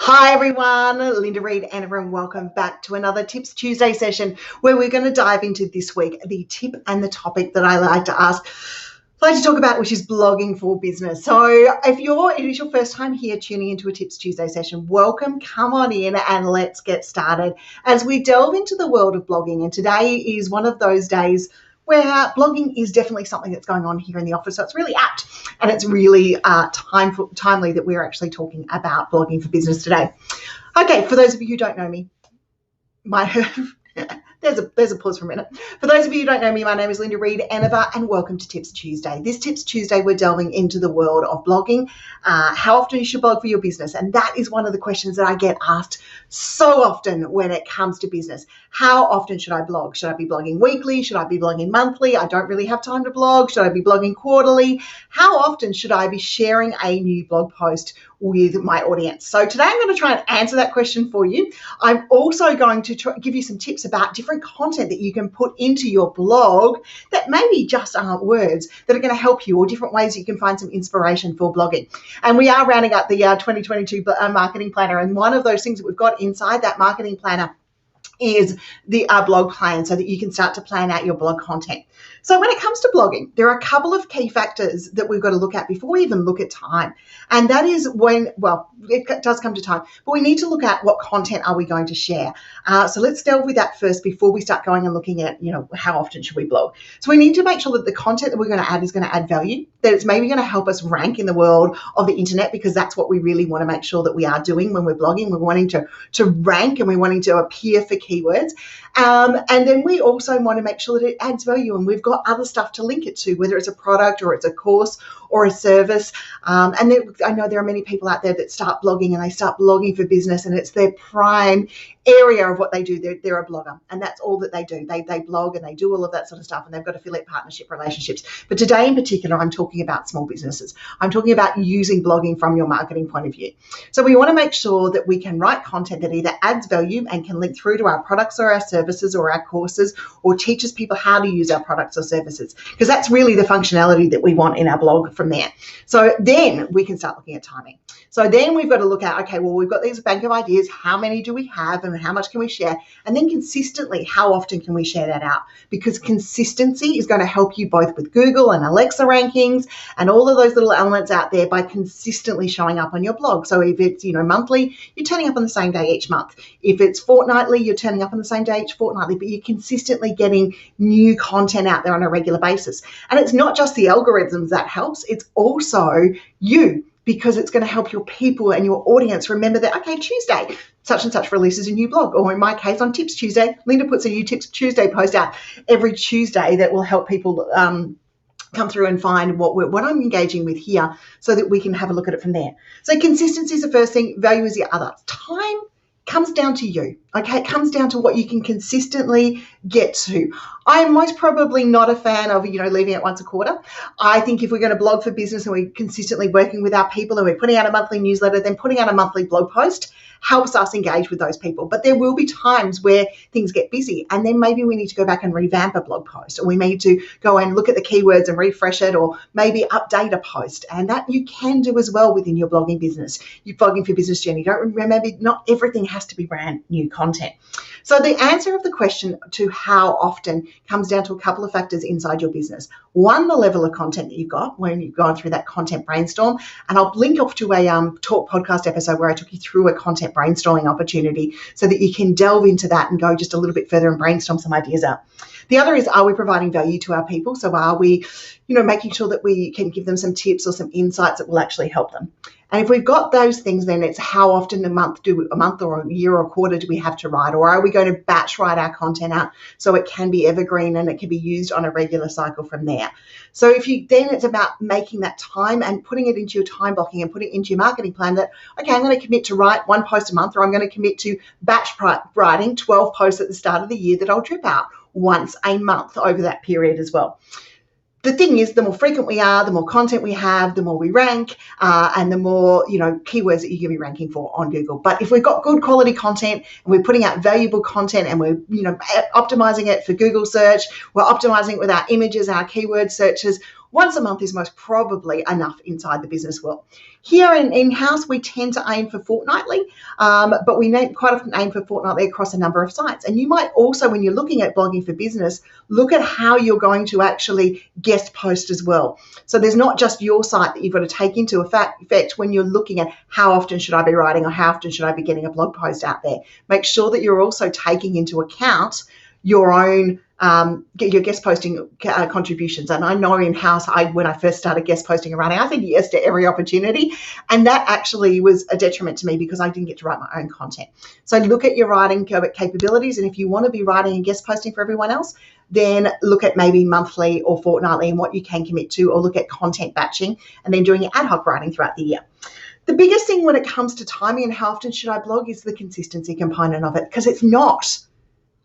Hi everyone, Linda Reed-Enever, and welcome back to another Tips Tuesday session where we're going to dive into this week the tip and the topic that I like to talk about, which is blogging for business. So if it is your first time here tuning into a Tips Tuesday session, welcome, come on in and let's get started as we delve into the world of blogging. And today is one of those days where blogging is definitely something that's going on here in the office. So it's really apt and it's really timely that we're actually talking about blogging for business today. Okay, for those of you who don't know me, there's a pause for a minute. For those of you who don't know me, my name is Linda Reed-Enever and welcome to Tips Tuesday. This Tips Tuesday, we're delving into the world of blogging, how often you should blog for your business. And that is one of the questions that I get asked so often when it comes to business. How often should I blog? Should I be blogging weekly? Should I be blogging monthly? I don't really have time to blog. Should I be blogging quarterly? How often should I be sharing a new blog post with my audience? So today I'm going to try and answer that question for you. I'm also going to give you some tips about different content that you can put into your blog that maybe just aren't words that are going to help you, or different ways that you can find some inspiration for blogging. And we are rounding up the 2022 marketing planner, and one of those things that we've got inside that marketing planner is the blog plan, so that you can start to plan out your blog content. So when it comes to blogging, there are a couple of key factors that we've got to look at before we even look at time. And that is it does come to time, but we need to look at what content are we going to share. So let's delve with that first before we start going and looking at, how often should we blog. So we need to make sure that the content that we're going to add is going to add value, that it's maybe going to help us rank in the world of the internet, because that's what we really want to make sure that we are doing when we're blogging. We're wanting to rank, and we're wanting to appear for keywords. And then we also want to make sure that it adds value, and we've got other stuff to link it to, whether it's a product or it's a course or a service. I know there are many people out there that start blogging, and they start blogging for business, and it's their prime area of what they do. They're a blogger, and that's all that they do. They blog and they do all of that sort of stuff, and they've got affiliate partnership relationships. But today in particular, I'm talking about small businesses. I'm talking about using blogging from your marketing point of view. So we want to make sure that we can write content that either adds value and can link through to our products or our services or our courses, or teaches people how to use our products or services, because that's really the functionality that we want in our blog from there. So then we can start looking at timing. So then we've got to look at, okay, well, we've got these bank of ideas. How many do we have, and how much can we share? And then consistently, how often can we share that out? Because consistency is going to help you both with Google and Alexa rankings and all of those little elements out there by consistently showing up on your blog. So if it's, monthly, you're turning up on the same day each month. If it's fortnightly, you're turning up on the same day each fortnightly, but you're consistently getting new content out there on a regular basis. And it's not just the algorithms that helps, it's also you, because it's going to help your people and your audience remember that, okay, Tuesday, such and such releases a new blog. Or in my case, on Tips Tuesday, Linda puts a new Tips Tuesday post out every Tuesday that will help people come through and find what I'm engaging with here, so that we can have a look at it from there. So consistency is the first thing, value is the other. Time comes down to you, okay? It comes down to what you can consistently get to. I'm most probably not a fan of, leaving it once a quarter. I think if we're going to blog for business and we're consistently working with our people and we're putting out a monthly newsletter, then putting out a monthly blog post helps us engage with those people. But there will be times where things get busy, and then maybe we need to go back and revamp a blog post, or we need to go and look at the keywords and refresh it, or maybe update a post. And that you can do as well within your blogging business, your blogging for business journey. Don't remember, not everything has to be brand new content. So the answer of the question to how often comes down to a couple of factors inside your business. One, the level of content that you've got when you've gone through that content brainstorm. And I'll link off to a talk podcast episode where I took you through a content brainstorming opportunity, so that you can delve into that and go just a little bit further and brainstorm some ideas out. The other is, are we providing value to our people? So are we, making sure that we can give them some tips or some insights that will actually help them? And if we've got those things, then it's how often a month or a year or a quarter do we have to write? Or are we going to batch write our content out so it can be evergreen and it can be used on a regular cycle from there? So then it's about making that time and putting it into your time blocking and putting it into your marketing plan that, okay, I'm going to commit to write one post a month, or I'm going to commit to batch writing 12 posts at the start of the year that I'll drip out once a month over that period as well. The thing is, the more frequent we are, the more content we have, the more we rank, and the more, keywords that you're going to be ranking for on Google. But if we've got good quality content and we're putting out valuable content and we're, optimizing it for Google search, we're optimizing it with our images, our keyword searches, once a month is most probably enough inside the business world. Here in-house, we tend to aim for fortnightly, but we quite often aim for fortnightly across a number of sites. And you might also, when you're looking at blogging for business, look at how you're going to actually guest post as well. So there's not just your site that you've got to take into effect when you're looking at how often should I be writing or how often should I be getting a blog post out there. Make sure that you're also taking into account your own your guest posting contributions. And I know in-house, when I first started guest posting and writing, I said yes to every opportunity. And that actually was a detriment to me because I didn't get to write my own content. So look at your writing capabilities. And if you want to be writing and guest posting for everyone else, then look at maybe monthly or fortnightly and what you can commit to, or look at content batching and then doing your ad hoc writing throughout the year. The biggest thing when it comes to timing and how often should I blog is the consistency component of it, because it's not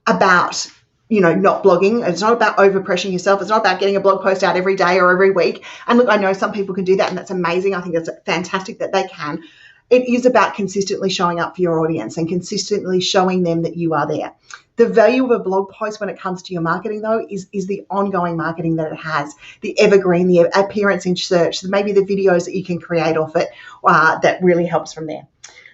about not blogging. It's not about overpressuring yourself. It's not about getting a blog post out every day or every week. And look, I know some people can do that, and that's amazing. I think that's fantastic that they can. It is about consistently showing up for your audience and consistently showing them that you are there. The value of a blog post when it comes to your marketing, though, is the ongoing marketing that it has, the evergreen, the appearance in search, maybe the videos that you can create off it that really helps from there.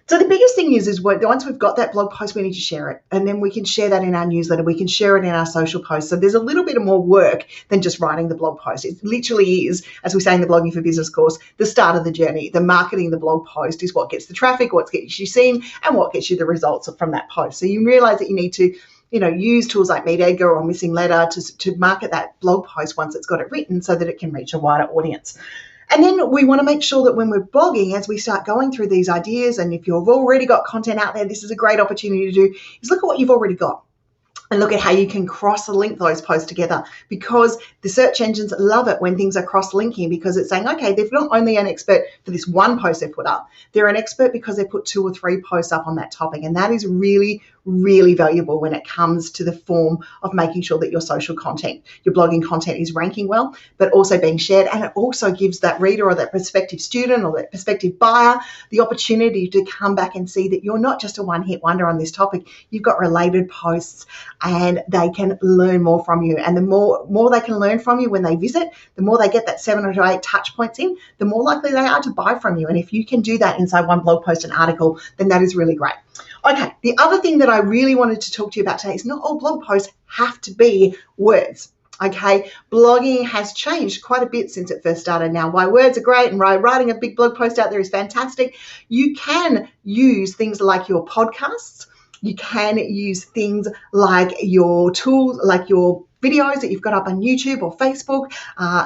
So the biggest thing is once we've got that blog post, we need to share it. And then we can share that in our newsletter. We can share it in our social posts. So there's a little bit more work than just writing the blog post. It literally is, as we say in the Blogging for Business course, the start of the journey. The marketing, the blog post is what gets the traffic, what gets you seen, and what gets you the results from that post. So you realize that you need to use tools like Meet Edgar or Missing Letter to market that blog post once it's got it written so that it can reach a wider audience. And then we want to make sure that when we're blogging, as we start going through these ideas, and if you've already got content out there, this is a great opportunity to do, is look at what you've already got. And look at how you can cross-link those posts together, because the search engines love it when things are cross-linking, because it's saying, okay, they're not only an expert for this one post they put up, they're an expert because they put 2 or 3 posts up on that topic. And that is really, really valuable when it comes to the form of making sure that your social content, your blogging content is ranking well, but also being shared. And it also gives that reader or that prospective student or that prospective buyer the opportunity to come back and see that you're not just a one-hit wonder on this topic. You've got related posts, and they can learn more from you. And the more they can learn from you when they visit, the more they get that 7 or 8 touch points in, the more likely they are to buy from you. And if you can do that inside one blog post and article, then that is really great. Okay, the other thing that I really wanted to talk to you about today is not all blog posts have to be words. Okay, blogging has changed quite a bit since it first started. Now, while words are great and writing a big blog post out there is fantastic, you can use things like your podcasts. You can use things like your tools, like your videos that you've got up on YouTube or Facebook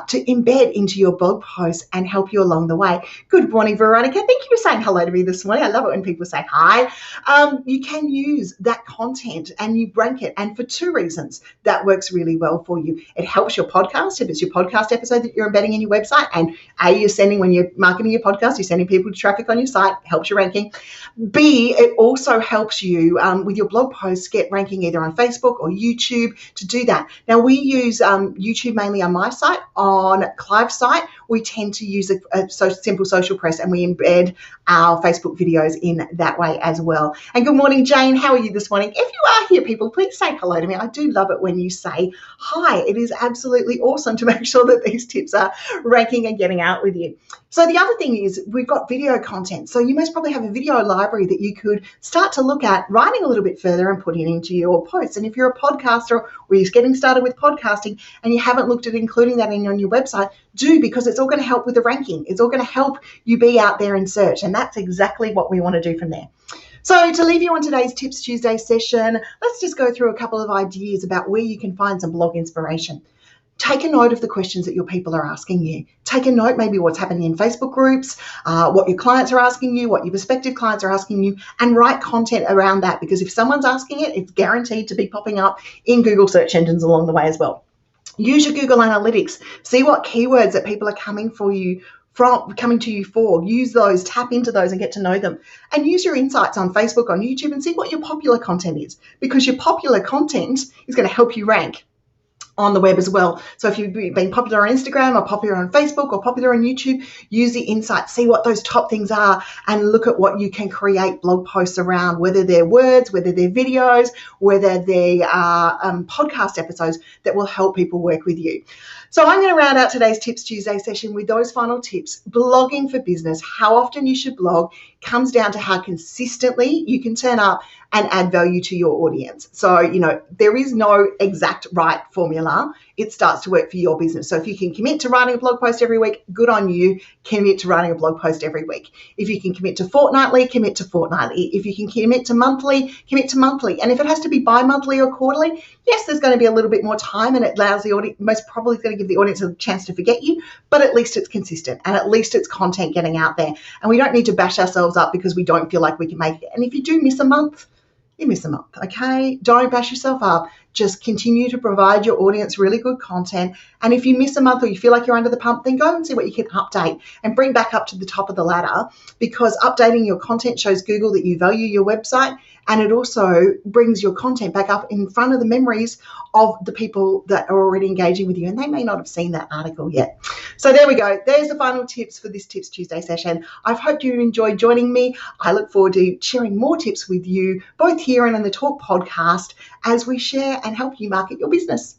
to embed into your blog posts and help you along the way. Good morning, Veronica. Thank you for saying hello to me this morning. I love it when people say hi. You can use that content and you rank it. And for 2 reasons, that works really well for you. It helps your podcast. If it's your podcast episode that you're embedding in your website, and you're sending, when you're marketing your podcast, you're sending people to traffic on your site, helps your ranking. B, it also helps you with your blog posts get ranking either on Facebook or YouTube to do that. Now, we use YouTube mainly on my site. On Clive's site, we tend to use a simple social press, and we embed our Facebook videos in that way as well. And good morning, Jane. How are you this morning? If you are here, people, please say hello to me. I do love it when you say hi. It is absolutely awesome to make sure that these tips are ranking and getting out with you. So the other thing is we've got video content. So you most probably have a video library that you could start to look at writing a little bit further and putting into your posts. And if you're a podcaster or you're getting started with podcasting and you haven't looked at including that on your website, do, because it's all going to help with the ranking. It's all going to help you be out there in search. And that's exactly what we want to do from there. So to leave you on today's Tips Tuesday session, let's just go through a couple of ideas about where you can find some blog inspiration. Take a note of the questions that your people are asking you. Take a note, maybe what's happening in Facebook groups, what your clients are asking you, what your prospective clients are asking you, and write content around that, because if someone's asking it, it's guaranteed to be popping up in Google search engines along the way as well. Use your Google Analytics. See what keywords that people are coming to you for. Use those, tap into those and get to know them. And use your insights on Facebook, on YouTube, and see what your popular content is, because your popular content is going to help you rank on the web as well. So if you've been popular on Instagram or popular on Facebook or popular on YouTube, use the insights, see what those top things are, and look at what you can create blog posts around, whether they're words, whether they're videos, whether they are podcast episodes that will help people work with you. So I'm going to round out today's Tips Tuesday session with those final tips. Blogging for business, how often you should blog, comes down to how consistently you can turn up and add value to your audience. So, there is no exact right formula. It starts to work for your business. So if you can commit to writing a blog post every week, good on you. Commit to writing a blog post every week. If you can commit to fortnightly, commit to fortnightly. If you can commit to monthly, commit to monthly. And if it has to be bi-monthly or quarterly, yes, there's going to be a little bit more time, and it allows the audience, most probably going to give the audience a chance to forget you, but at least it's consistent and at least it's content getting out there. And we don't need to bash ourselves up because we don't feel like we can make it. And if you do miss a month, you miss a month, okay? Don't bash yourself up. Just continue to provide your audience really good content. And if you miss a month or you feel like you're under the pump, then go and see what you can update and bring back up to the top of the ladder, because updating your content shows Google that you value your website, and it also brings your content back up in front of the memories of the people that are already engaging with you, and they may not have seen that article yet. So there we go. There's the final tips for this Tips Tuesday session. I've hoped you enjoyed joining me. I look forward to sharing more tips with you, both here and in the Talk podcast, as we share and help you market your business.